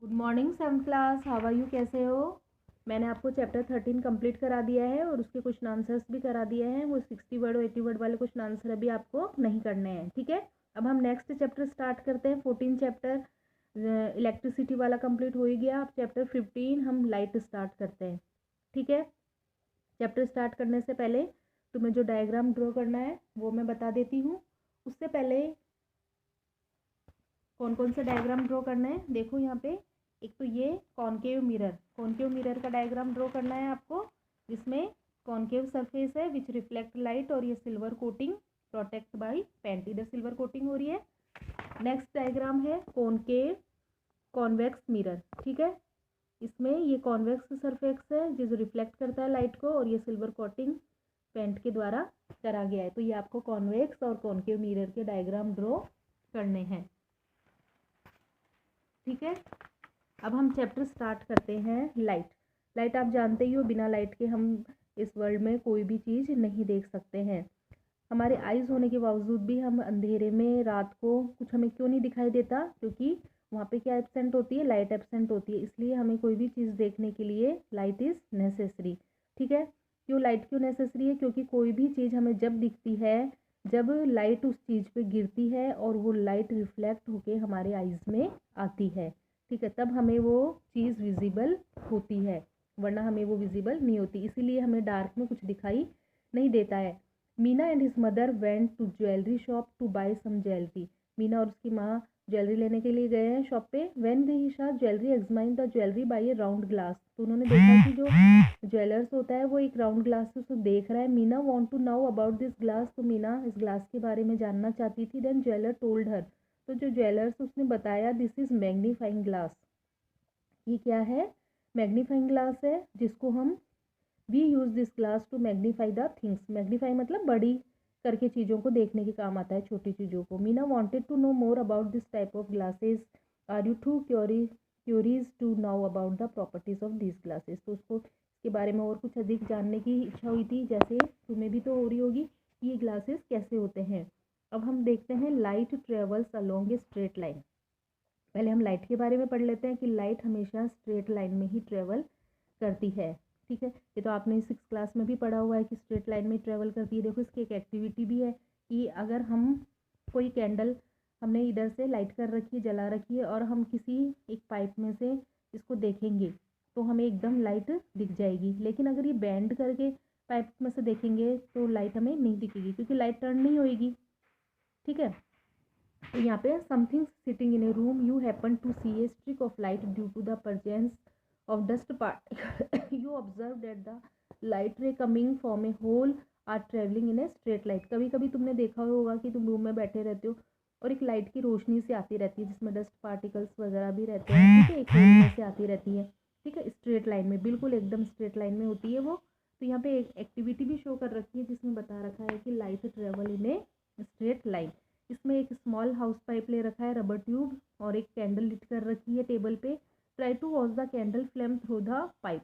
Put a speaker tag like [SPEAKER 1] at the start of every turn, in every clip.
[SPEAKER 1] Good morning seventh class, how are you? कैसे हो? मैंने आपको चैप्टर 13 कंप्लीट करा दिया है और उसके क्वेश्चन आंसर्स भी करा दिए हैं। वो 60 वर्ड और 80 वर्ड वाले क्वेश्चन आंसर अभी आपको नहीं करने हैं, ठीक है। अब हम नेक्स्ट चैप्टर स्टार्ट करते हैं। 14 चैप्टर इलेक्ट्रिसिटी वाला कंप्लीट हो ही गया। अब चैप्टर 15 हम लाइट स्टार्ट करते हैं, ठीक है। चैप्टर स्टार्ट करने से पहले तुम्हें जो डायग्राम ड्रॉ करना है वो मैं बता देती हूँ। उससे पहले कौन कौन से डायग्राम ड्रॉ करना है देखो यहाँ पे। एक तो ये कॉनकेव मिरर का डायग्राम ड्रॉ करना है आपको, जिसमें कॉनकेव सरफेस है विच रिफ्लेक्ट लाइट और ये silver coating protect by paint, इधर सिल्वर कोटिंग हो रही है। नेक्स्ट डायग्राम है कॉनकेव कॉन्वेक्स मिरर, ठीक है। इसमें ये कॉन्वेक्स सरफेस है जो रिफ्लेक्ट करता है लाइट को और ये सिल्वर कोटिंग पेंट के द्वारा करा गया है। तो ये आपको कॉन्वेक्स और कॉनकेव मिरर के डायग्राम ड्रॉ करने हैं, ठीक है। अब हम चैप्टर स्टार्ट करते हैं। लाइट आप जानते ही हो, बिना लाइट के हम इस वर्ल्ड में कोई भी चीज़ नहीं देख सकते हैं। हमारे आइज़ होने के बावजूद भी हम अंधेरे में रात को कुछ हमें क्यों नहीं दिखाई देता? क्योंकि वहाँ पे क्या एब्सेंट होती है? लाइट एब्सेंट होती है। इसलिए हमें कोई भी चीज़ देखने के लिए लाइट इज़ नेसेसरी, ठीक है। लाइट क्यों नेसेसरी है? क्योंकि कोई भी चीज़ हमें जब दिखती है, जब लाइट उस चीज़ पे गिरती है और वो लाइट रिफ्लेक्ट होके हमारे आइज़ में आती है, ठीक है, तब हमें वो चीज़ विजिबल होती है, वरना हमें वो विजिबल नहीं होती। इसीलिए हमें डार्क में कुछ दिखाई नहीं देता है। Meena and his mother went to jewellery shop to buy some jewellery. Meena और उसकी माँ ज्वेलरी लेने के लिए गए हैं शॉप पे। When they saw jewellery examine the jewellery by a round glass. तो उन्होंने देखा कि जो ज्वेलर्स होता है वो एक राउंड ग्लास से उसको देख रहा है। Meena want to know about this glass. तो मीना इस ग्लास के बारे में जानना चाहती थी। Then jeweller told her. तो जो ज्वेलर्स उसने बताया दिस इज मैग्नीफाइंग ग्लास। ये क्या है? मैग्नीफाइंग ग्लास है, जिसको हम we use this glass to magnify the things. Magnify मतलब बड़ी करके चीज़ों को देखने के काम आता है, छोटी चीज़ों को। Meena wanted to know more about this type of glasses. Are you too curious to know about the properties of this glasses. तो उसको इसके बारे में और कुछ अधिक जानने की इच्छा हुई थी, जैसे तुम्हें भी तो हो रही होगी कि ये ग्लासेस कैसे होते हैं। अब हम देखते हैं लाइट ट्रेवल्स अलोंग ए स्ट्रेट लाइन। पहले हम लाइट के बारे में पढ़ लेते हैं कि लाइट हमेशा स्ट्रेट लाइन में ही ट्रेवल करती है, ठीक है। ये तो आपने 6 क्लास में भी पढ़ा हुआ है कि स्ट्रेट लाइन में ट्रेवल करती है। देखो इसकी एक एक्टिविटी भी है कि अगर हम कोई कैंडल हमने इधर से लाइट कर रखी है, जला रखी है, और हम किसी एक पाइप में से इसको देखेंगे तो हमें एकदम लाइट दिख जाएगी। लेकिन अगर ये बैंड करके पाइप में से देखेंगे तो लाइट हमें नहीं दिखेगी, क्योंकि लाइट टर्न नहीं होएगी, ठीक है। तो यहाँ पे something sitting in a room, you happen to see a streak of light due to the presence of dust particle. You observe that the light ray coming from a hole are travelling in a straight light. कभी कभी तुमने देखा होगा कि तुम room में बैठे रहते हो और एक लाइट की रोशनी से आती रहती है, जिसमें डस्ट पार्टिकल्स वगैरह भी रहते हैं, ठीक है, एक होल में से आती रहती है, ठीक है, स्ट्रेट लाइन में, बिल्कुल एकदम स्ट्रेट लाइन में होती है वो। तो यहाँ पे एक एक्टिविटी भी शो कर रखी है जिसमें बता रखा है कि light travel in a straight line. इसमें एक स्मॉल हाउस पाइप ले रखा है, रबर ट्यूब, और एक कैंडल लिट कर रखी है टेबल पे। Try to watch the candle flame through the pipe.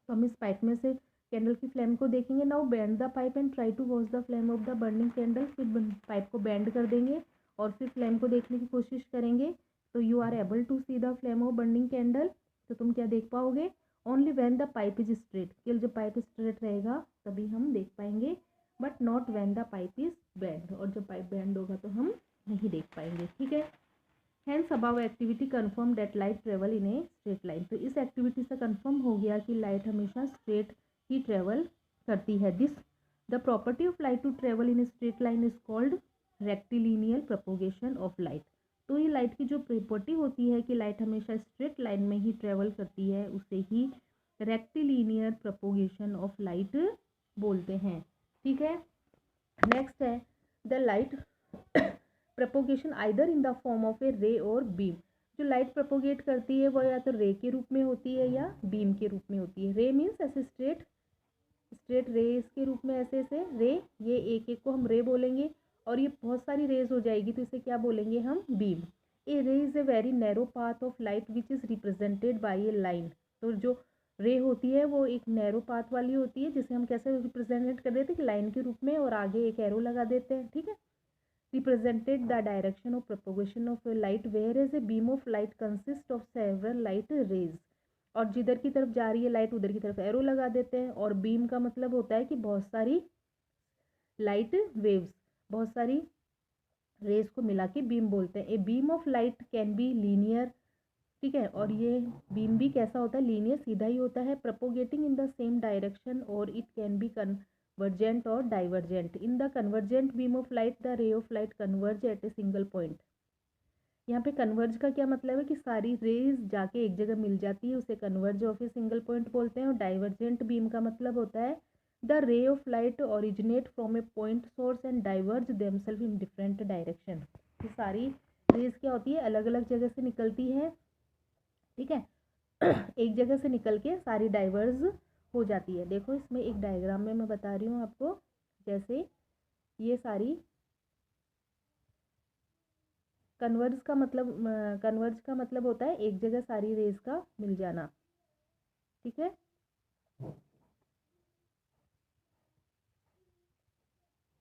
[SPEAKER 1] तो हम इस पाइप में से कैंडल की फ्लेम को देखेंगे। Now bend the pipe and try to watch the flame of the burning candle. फिर पाइप को बेंड कर देंगे और फिर फ्लेम को देखने की कोशिश करेंगे। तो you are able to see the flame of burning candle. तो तुम क्या देख पाओगे? Only when the pipe is straight. केवल जब पाइप स्ट्रेट रहेगा तभी हम देख पाएंगे, but not when the pipe is bend. और जब पाइप बेंड होगा तो हम नहीं देख पाएंगे, ठीक है। Hence above activity confirm that light travel in a straight line. तो इस एक्टिविटी से कन्फर्म हो गया कि लाइट हमेशा स्ट्रेट ही ट्रेवल करती है। This the property of light to travel in a straight line is called rectilinear propagation of light. तो ये लाइट की जो प्रॉपर्टी होती है कि लाइट हमेशा स्ट्रेट लाइन में ही ट्रेवल करती है, उसे ही रेक्टिलिनियर प्रोपोगेशन ऑफ लाइट बोलते हैं, ठीक है। नेक्स्ट है the light propagation either in the form of a ray और बीम। जो लाइट प्रोपोगेट करती है वो या तो रे के रूप में होती है या बीम के रूप में होती है। रे मीन्स ऐसे स्ट्रेट रेज के रूप में, ऐसे ऐसे रे, ये एक एक को हम रे बोलेंगे, और ये बहुत सारी रेज हो जाएगी तो इसे क्या बोलेंगे हम? बीम। ए रे is a very narrow path of light which is represented by A line. तो जो रे होती है वो एक नैरो पाथ वाली होती है, जिसे हम कैसे रिप्रेजेंट कर देते हैं? लाइन के रूप में, और आगे एक एरो लगा देते हैं, ठीक है। represented the direction of propagation of light, whereas a beam of light consists of several light rays। और जिधर की तरफ जा रही है लाइट उधर की तरफ एरो लगा देते हैं। और बीम का मतलब होता है कि बहुत सारी लाइट वेव्स, बहुत सारी रेज को मिला के बीम बोलते हैं। A beam of light can be linear, ठीक है, और ये बीम भी कैसा होता है, लीनियर, सीधा ही होता है। Propagating in the same direction, और इट कैन बी कन्वर्जेंट और divergent. In the convergent beam of light the ray of light converge eight a single point. यहाँ पे कन्वर्ज का क्या मतलब है कि सारी रेज जाके एक जगह मिल जाती है, उसे converse of a single point बोलते हैं। और डाइवर्जेंट बीम का मतलब होता है the ray of light originate from a point source and diverge themself in different direction. ये सारी रेज क्या होती है, अलग अलग जगह से निकलती है, ठीक है, एक जगह से निकल के सारी डाइवर्ज हो जाती है। देखो इसमें एक डायग्राम में मैं बता रही हूँ आपको, जैसे ये सारी कन्वर्ज का मतलब होता है एक जगह सारी रेज का मिल जाना, ठीक है।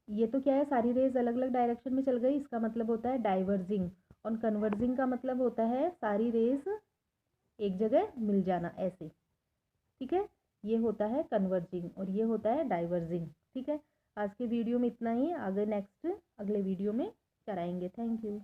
[SPEAKER 1] ये तो क्या है, सारी रेज अलग अलग डायरेक्शन में चल गई, इसका मतलब होता है डाइवर्जिंग। और कन्वर्जिंग का मतलब होता है सारी रेज एक जगह मिल जाना, ऐसे, ठीक है। ये होता है कन्वर्जिंग और ये होता है डाइवर्जिंग, ठीक है। आज के वीडियो में इतना ही, आगे नेक्स्ट अगले वीडियो में कराएंगे। Thank you.